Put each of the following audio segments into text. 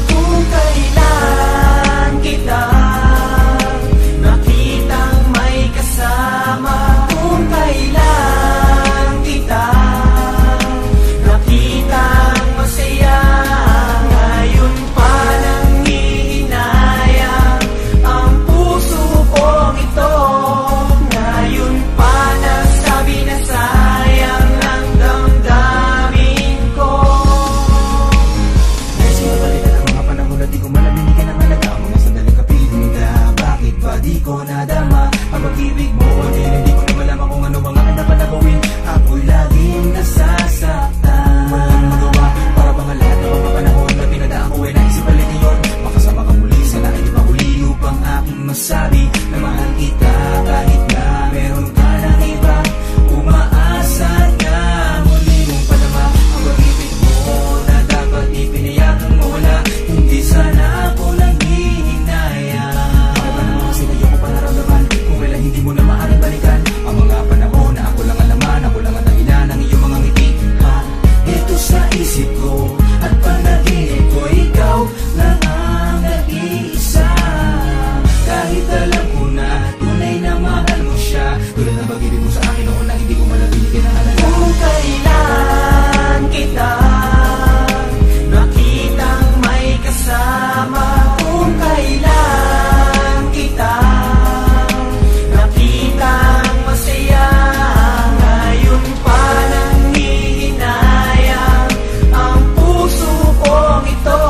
Kung kailan kita nakitang may kasama, kung kailan kita nakitang masaya, ngayon pa nanghihinayang ang puso kong ito. Ngayon pa nasabi na sayang ang damdamin ko. Nais mo balikan ang mga panahon na di ko man nabinigyan ng halaga, mga sandaling kapiling ka. Bakit ba di ko nadama ang pag-ibig mo? Hindi ko na malaman kung ano ang aking dapat na gawin. Ako'y laging nasasaktan, walang magawa. Para bang lahat ng mga panahon na pinadaan ko ay naisip balik ngayon. Makasama ka muli, sana ay di pa huli upang aking masabi na mahal kita. Kahit na meron ka ng iba, umaasa na muli mong padama ang pag-ibig mo na dapat ipinayakang mawala. Hindi sana ako lang hihinayang. Bakit ba naman kasi ngayon ko panaramdaman kung kailan hindi mo na maaaring balikan ang mga panahon na ako lang alaman, ako lang ang dahilan ng iyong mga ngiti. Ito sa isip ko at panaginip ko, ikaw lang ang nag-iisa. Kahit alam ko na tunay na mahal mo siya, tulad ng pag-ibig mo sa akin noon na hindi ko malabigyan ng halaga. Kung kailan kita nakitang may kasama, kung kailan kita nakitang masaya, ngayon pa nanghihinayang ang puso kong ito.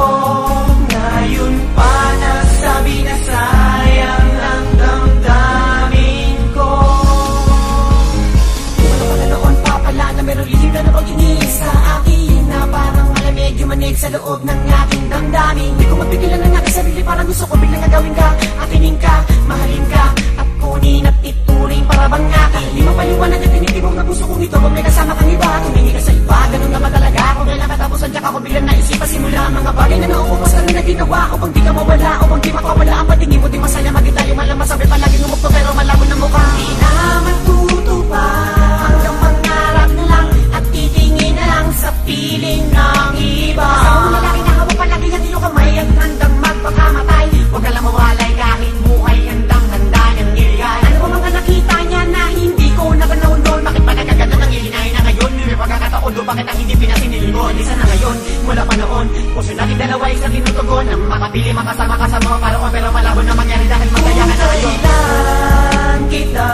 Ngayon pa nasabi na sayang ang damdamin ko. Kung ano pala noon pa pala na meron lihim na napag-inis sa akin, na parang malamig yung manig sa loob ng aking damdamin. Di ko mapigilan ng aking sarili, parang gusto ko biglang gagawin ka, akinin ka, mahalin ka, at kunin at ituring para bang akin. Di mapaliwanag at tinitibong na puso kong ito kung may kasama kang iba. Tumingi ka sa iba, ganun naman talaga. Kung kailan katapos ang ako biglang naisipan simula ang mga bagay na nauupas ka rin na ginawa ko. Pag di ka mawala o pag di makawala ang patingin mo, di masaya maging tayo malang masabi palaging umukto pero malabo ng mukha. Di na matutupad hanggang pangarap na lang at titingin na lang sa piling ng iba. Kasama mo lalaki na hawak palagi ang iyong kamay at handang magpakamatay. Huwag ka lang mawalay kahit buhay handang-handa niyang niliyay. Ano ba mga nakita niya na hindi ko napanahon doon? Bakit pa nagaganda ng ilinahin na ngayon? May pagkakataon doon, bakit ang hindi pinasiniligon? Isa na ngayon, mula pa noon, puso natin dalawa isang tinutugon. Ang makapili makasama ka sa mga paraon, pero malabo na mangyari dahil masaya ka na ngayon. Kailan kita